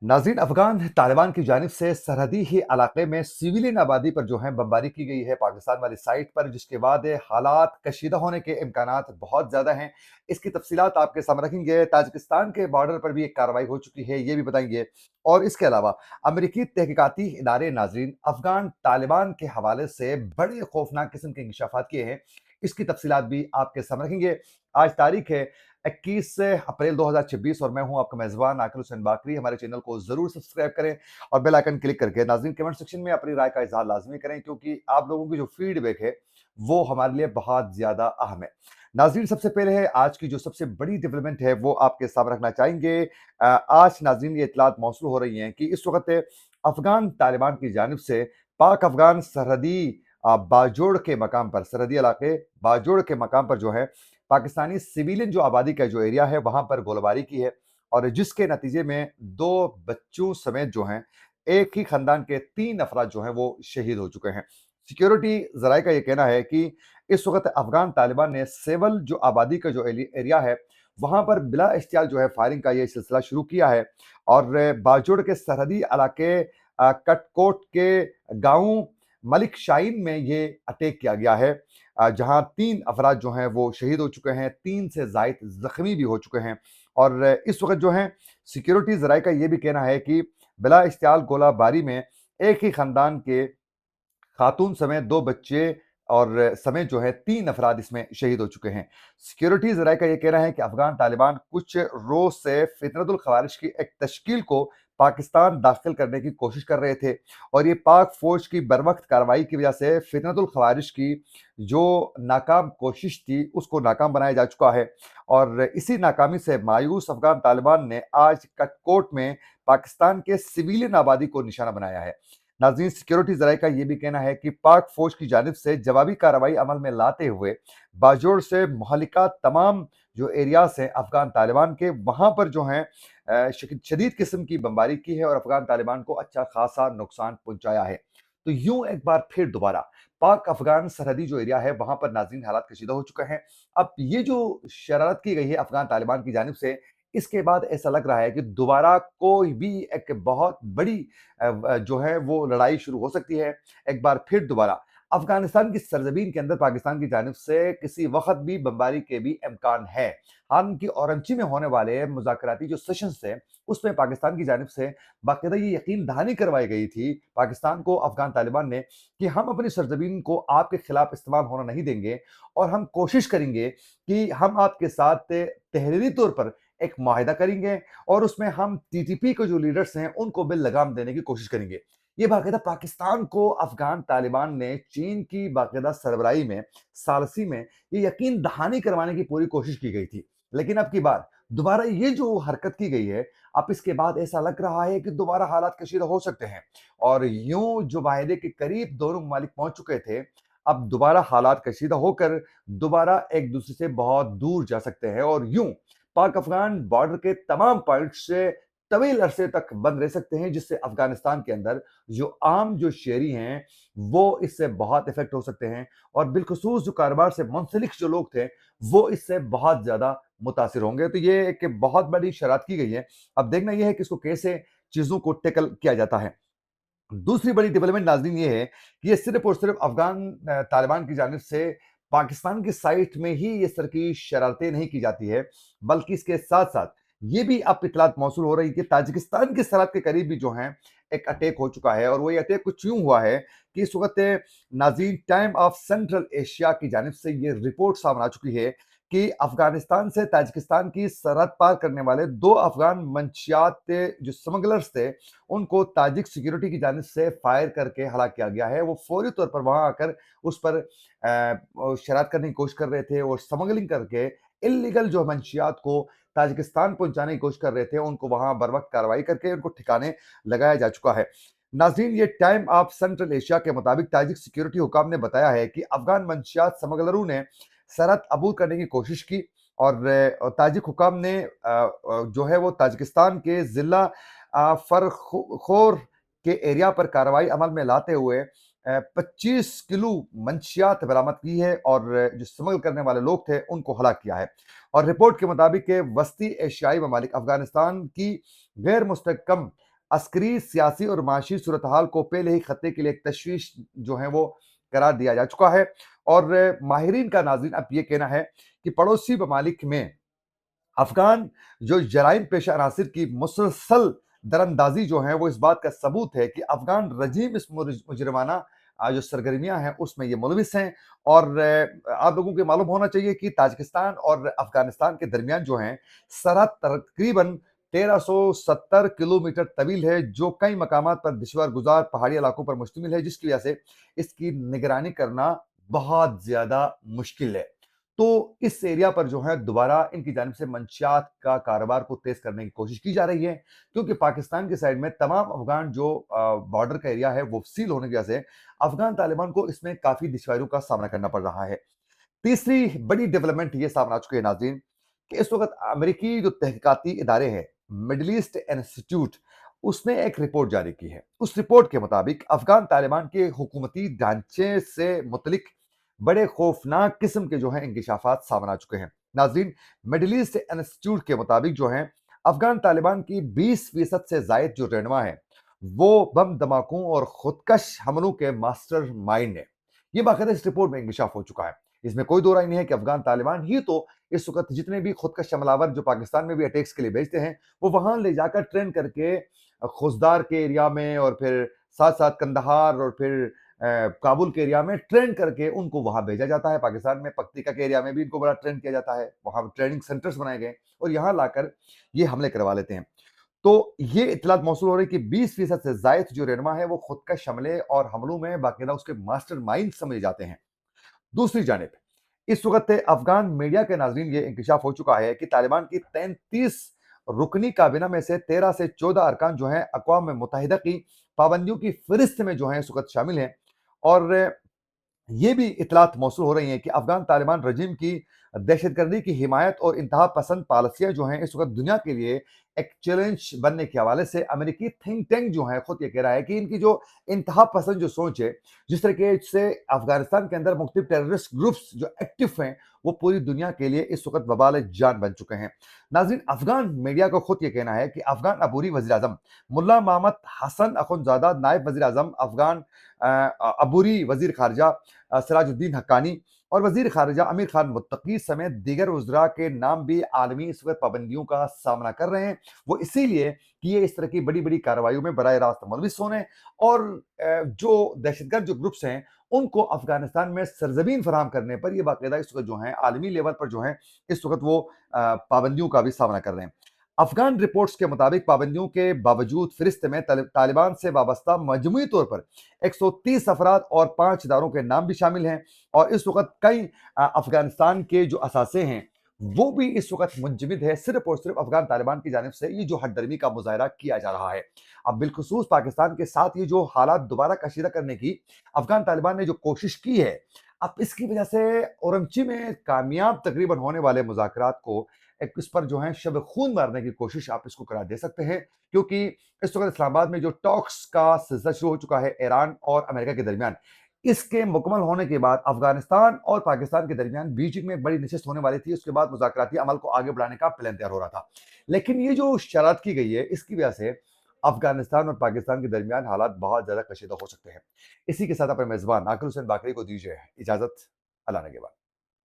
नाज़रीन, अफ़गान तालिबान की जानिब से सरहदी ही इलाके में सिविलियन आबादी पर जो है बमबारी की गई है पाकिस्तान वाली साइड पर, जिसके बाद हालात कशीदा होने के इम्कानात बहुत ज़्यादा हैं। इसकी तफ़सीलात आपके सामने रखेंगे। ताजिकिस्तान के बॉर्डर पर भी एक कार्रवाई हो चुकी है, ये भी बताएंगे। और इसके अलावा अमरीकी तहकीकाती इदारे नाज़रीन अफ़गान तालिबान के हवाले से बड़े खौफनाक किस्म के इंकशाफात किए हैं। इसकी तफ़सीलात भी आपके सामने रखेंगे। आज तारीख है 21 अप्रैल 2026 और मैं हूं आपका मेज़बान आकिल हुसैन बाकरी। हमारे चैनल को ज़रूर सब्सक्राइब करें और बेल आइकन क्लिक करके नाज़रीन कमेंट सेक्शन में अपनी राय का इज़हार लाज़मी करें, क्योंकि आप लोगों की जो फीडबैक है, वो हमारे लिए बहुत ज़्यादा अहम है। नाज़रीन, सबसे पहले है आज की जो सबसे बड़ी डेवलपमेंट है, वो आपके सामने रखना चाहेंगे। आज नाज़रीन ये इत्तलात मौसूल हो रही हैं कि इस वक़्त अफ़गान तालिबान की जानिब से पाक-अफ़गान सरहदी बाजोड़ के मकाम पर, सरहदी इलाके बाजोड़ के मकाम पर जो है पाकिस्तानी सिविलियन जो आबादी का जो एरिया है वहां पर गोलाबारी की है, और जिसके नतीजे में 2 बच्चों समेत जो हैं एक ही खानदान के 3 अफराद जो हैं वो शहीद हो चुके हैं। सिक्योरिटी जराये का ये कहना है कि इस वक्त अफगान तालिबान ने सेवल जो आबादी का जो एरिया है वहां पर बिला इश्तियाल जो है फायरिंग का ये सिलसिला शुरू किया है। और बाजोड़ के सरहदी इलाके कटकोट के गांव मलिक शाइन में ये अटैक किया गया है, जहां 3 अफराद जो हैं वो शहीद हो चुके हैं, 3 से ज़ायद जख्मी भी हो चुके हैं। और इस वक्त जो है सिक्योरिटी जराये का ये भी कहना है कि बिला इश्तियाल गोलाबारी में एक ही खानदान के खातून समेत 2 बच्चे और समेत जो है 3 अफराद इसमें शहीद हो चुके हैं। सिक्योरिटी जराये का ये कहना है कि अफगान तालिबान कुछ रोज से फितरतुल खवारिज की एक तश्कील को पाकिस्तान दाखिल करने की कोशिश कर रहे थे, और ये पाक फौज की बरवक्त कार्रवाई की वजह से फितरतुल खवारिज की जो नाकाम कोशिश थी उसको नाकाम बनाया जा चुका है। और इसी नाकामी से मायूस अफगान तालिबान ने आज कटकोट में पाकिस्तान के सिविलियन आबादी को निशाना बनाया है। नाज़रीन, सिक्योरिटी जराये का ये भी कहना है कि पाक फौज की जानिब से जवाबी कार्रवाई अमल में लाते हुए बाजोड़ से मुहल्लिका तमाम जो एरियाज हैं अफगान तालिबान के, वहां पर जो है शदीद किस्म की बमबारी की है और अफगान तालिबान को अच्छा खासा नुकसान पहुंचाया है। तो यूं एक बार फिर दोबारा पाक अफगान सरहदी जो एरिया है वहां पर नाज़रीन हालात कशीदा हो चुके हैं। अब ये जो शरारत की गई है अफगान तालिबान की जानिब से, इसके बाद ऐसा लग रहा है कि दोबारा कोई भी एक बहुत बड़ी जो है वो लड़ाई शुरू हो सकती है। एक बार फिर दोबारा अफगानिस्तान की सरजमीन के अंदर पाकिस्तान की जानिब से किसी वक्त भी बमबारी के भी इम्कान है। हालांकि औरंची में होने वाले मुज़ाकराती जो सेशंस थे उसमें पाकिस्तान की जानिब से बाकायदा ये यकीन दहानी करवाई गई थी पाकिस्तान को, अफगान तालिबान ने, कि हम अपनी सरजमीन को आपके खिलाफ इस्तेमाल होना नहीं देंगे और हम कोशिश करेंगे कि हम आपके साथ तहरीरी तौर पर एक माहिदा करेंगे और उसमें हम टीटीपी के जो लीडर्स हैं उनको भी लगाम देने की कोशिश करेंगे। ये बाकायदा पाकिस्तान को अफगान तालिबान ने चीन की बाकायदा सरबराही में, सालसी में ये यकीन दहानी करवाने की पूरी कोशिश की गई थी। लेकिन अब की बार दोबारा ये जो हरकत की गई है, अब इसके बाद ऐसा लग रहा है कि दोबारा हालात कशीदा हो सकते हैं। और यूं जो वायदे के करीब दोनों ममालिक पहुंच चुके थे, अब दोबारा हालात कशीदा होकर दोबारा एक दूसरे से बहुत दूर जा सकते हैं और यूं पाक अफगान बॉर्डर के तमाम पॉइंट से तवील अरसे तक बंद रह सकते हैं, जिससे अफगानिस्तान के अंदर जो आम जो शहरी हैं वो इससे बहुत इफेक्ट हो सकते हैं, और बिलखसूस जो कारोबार से मुंसलिक जो लोग थे वो इससे बहुत ज्यादा मुतासिर होंगे। तो ये एक बहुत बड़ी शरारत की गई है। अब देखना यह है कि इसको कैसे चीजों को टेकल किया जाता है। दूसरी बड़ी डेवलपमेंट नाज़रीन ये है कि ये सिर्फ और सिर्फ अफगान तालिबान की जानिब से पाकिस्तान की साइट में ही इस तरह की शरारतें नहीं की जाती है, बल्कि इसके साथ-साथ ये भी अब इत्तलात मौसूल हो रही है कि ताजिकिस्तान की सरहद के करीब भी जो है एक अटैक हो चुका है, और वो ये अटैक कुछ यूं हुआ है कि इस वक़्त नाज़रीन टाइम ऑफ सेंट्रल एशिया की जानिब से ये रिपोर्ट सामने आ चुकी है कि अफगानिस्तान से ताजिकिस्तान की सरहद पार करने वाले 2 अफगान मंशियात जो स्मगलर्स थे उनको ताजिक सिक्योरिटी की जानिब से फायर करके हलाक किया गया है। वो फौरी तौर पर वहां आकर उस पर शरारत करने की कोशिश कर रहे थे और स्मगलिंग करके इलीगल जो मंशियात को ताजिकिस्तान पहुंचाने की कोशिश कर रहे थे, उनको वहां बर वक्त कार्रवाई करके उनको ठिकाने लगाया जा चुका है। नाजरीन, ये टाइम ऑफ सेंट्रल एशिया के मुताबिक ताजिक सिक्योरिटी हुकाम ने बताया है कि अफगान मंशियात स्मगलरों ने सरहद अबूर करने की कोशिश की, और ताजिक हुकाम ने जो है वो ताजिकिस्तान के जिला फरखोर के एरिया पर कार्रवाई अमल में लाते हुए 25 किलो मंशियात बरामद की है और जो स्मगल करने वाले लोग थे उनको हलाक किया है। और रिपोर्ट के मुताबिक वस्ती एशियाई ममालिक अफगानिस्तान की गैर मुस्तकम अस्करी, सियासी और माशी सूरत-हाल को पहले ही खत्ते के लिए एक तशवीश जो है वो करार दिया जा चुका है और माहिरीन का नाज़रीन अब ये कहना है कि पड़ोसी ममालिक में अफ़गान जो जराइम पेशा अनासिर की मुसलसल दरअंदाज़ी जो है वो इस बात का सबूत है कि अफ़गान रजीम इस मुजरिमाना जो सरगर्मियाँ हैं उसमें ये मुलविस हैं और आप लोगों को मालूम होना चाहिए कि ताजिकिस्तान और अफ़गानिस्तान के दरमियान जो है सरहद तकरीबन 1370 किलोमीटर तवील है, जो कई मकामात पर दुश्वार गुज़ार पहाड़ी इलाकों पर मुश्तमिल है, जिसकी वजह से इसकी निगरानी करना बहुत ज़्यादा मुश्किल है। तो इस एरिया पर जो है दोबारा इनकी जानिब से मंशियात का कारोबार को तेज़ करने की कोशिश की जा रही है, क्योंकि पाकिस्तान की साइड में तमाम अफ़गान जो बॉर्डर का एरिया है वो सील होने की वजह से अफ़गान तालिबान को इसमें काफ़ी दुश्वारियों का सामना करना पड़ रहा है। तीसरी बड़ी डेवलपमेंट ये सामने आ चुकी है नाज़रीन कि इस वक़्त अमेरिकी जो तहक़ीक़ाती इदारे हैं, मिडल ईस्ट इंस्टीट्यूट, उसने एक रिपोर्ट जारी की है। उस रिपोर्ट के मुताबिक अफ़गान तालिबान के हुकूमती ढांचे से मुतल्लिक बड़े खौफ़नाक किस्म के जो हैं इंकशाफ़ात सामने आ चुके हैं। नाज़रीन, मिडल ईस्ट इंस्टीट्यूट के मुताबिक जो हैं, अफ़गान तालिबान की 20% से ज़ायद जो रहनुमा हैं, वो बम धमाकों और खुदकश हमलों के मास्टरमाइंड हैं। ये बाकायदा इस रिपोर्ट में इंकशाफ़ हो चुका है। इसमें कोई दो राय नहीं है कि अफ़गान तालिबान ही तो इस वक़्त जितने भी खुदकश हमलावर जो पाकिस्तान में भी अटैक्स के लिए भेजते हैं, वो वहाँ ले जाकर ट्रेन करके खुजदार के एरिया में और फिर साथ-साथ कंदहार और फिर काबुल के एरिया में ट्रेन करके उनको वहाँ भेजा जाता है। पाकिस्तान में पक्तिका के एरिया में भी इनको बड़ा ट्रेन किया जाता है। वहाँ ट्रेनिंग सेंटर्स बनाए गए और यहाँ लाकर ये हमले करवा लेते हैं। तो ये इत्तलात मौसूल हो रही है कि 20% से ज़ायद जो रहनुमा है, वो खुदकश हमले और हमलों में बाकायदा उसके मास्टरमाइंड समझे जाते हैं। दूसरी जानिब इस वक़्त अफ़गान मीडिया के नाज़रीन ये इंकशाफ हो चुका है कि तालिबान की 33 रुकनी काबीना में से 13 से 14 अरकान जो हैं अक़वाम मुत्तहिदा की पाबंदियों की फ़हरिस्त में जो हैं इस वक़्त शामिल हैं और ये भी इत्तलात मौसूल हो रही हैं कि अफ़गान तालिबान रजीम की दहशतगर्दी की हिमायत और इंतहा पसंद पॉलिसियाँ जो हैं इस वक़्त दुनिया के लिए एक चैलेंज बनने के हवाले से अमेरिकी थिंक टैंक जो है खुद ये कह रहा है कि इनकी जो इंतहा पसंद जो सोच है, जिस तरीके से अफ़गानिस्तान के अंदर मुख्तलिफ टेररिस्ट ग्रुप्स जो एक्टिव हैं, वो पूरी दुनिया के लिए इस वक़्त वबाल जान बन चुके हैं। नाज़रीन, अफ़गान मीडिया का खुद ये कहना है कि अफ़गान अबूरी वज़ीर-ए-आज़म मुल्ला मोहम्मद हसन अख़ुंज़ादा, नायब वज़ीर-ए-आज़म अफ़गान अबूरी वज़ीर ख़ारिजा सिराजुद्दीन हक्कानी और वज़ीर ख़ारिजा अमीर खान मुत्तकी समेत दीगर वज़रा के नाम भी आलमी इस वक़्त पाबंदियों का सामना कर रहे हैं। वो इसीलिए कि ये इस तरह की बड़ी-बड़ी कार्रवाइयों में बराह रास्त मुलविस होने और जो दहशतगर्द जो ग्रुप्स हैं, उनको अफ़गानिस्तान में सरज़मीन फ़राहम करने पर ये बाकायदा इस वक़्त जो हैं आलमी लेवल पर जो हैं, इस वक़्त वो पाबंदियों का भी सामना कर रहे हैं। अफ़गान रिपोर्ट्स के मुताबिक पाबंदियों के बावजूद फ़हरिस्त में तालिबान से वाबस्ता मजमूई तौर पर 130 अफराद और 5 इदारों के नाम भी शामिल हैं और इस वक़्त कई अफ़गानिस्तान के जो असासे हैं, वो भी इस वक़्त मुंजमद है सिर्फ़ और सिर्फ़ अफ़गान तालिबान की जानिब से ये जो हठधर्मी का मुज़ाहिरा किया जा रहा है। अब बिलख़ुसूस पाकिस्तान के साथ ये जो हालात दोबारा कशीदा करने की अफ़गान तालिबान ने जो कोशिश की है, अब इसकी वजह से उरमची में कामयाब तकरीबन होने वाले मुज़ाकरात को एक इस पर जो है शब खून मारने की कोशिश आप इसको करार दे सकते हैं, क्योंकि इस वक़्त इस्लामाबाद में जो टॉक्स का सिलसिला शुरू हो चुका है ईरान और अमेरिका के दरमियान, इसके मुकम्मल होने के बाद अफ़गानिस्तान और पाकिस्तान के दरमियान बीजिंग में एक बड़ी नशिस्त होने वाली थी, उसके बाद मुज़ाकराती अमल को आगे बढ़ाने का प्लान तैयार हो रहा था। लेकिन ये जो शरारत की गई है, इसकी वजह से अफ़गानिस्तान और पाकिस्तान के दरमियान हालात बहुत ज़्यादा कशीदा हो सकते हैं। इसी के साथ अपने मेज़बान आकिल हुसैन बाकरी को दीजिए इजाज़त। अल्लाह ने के बाद।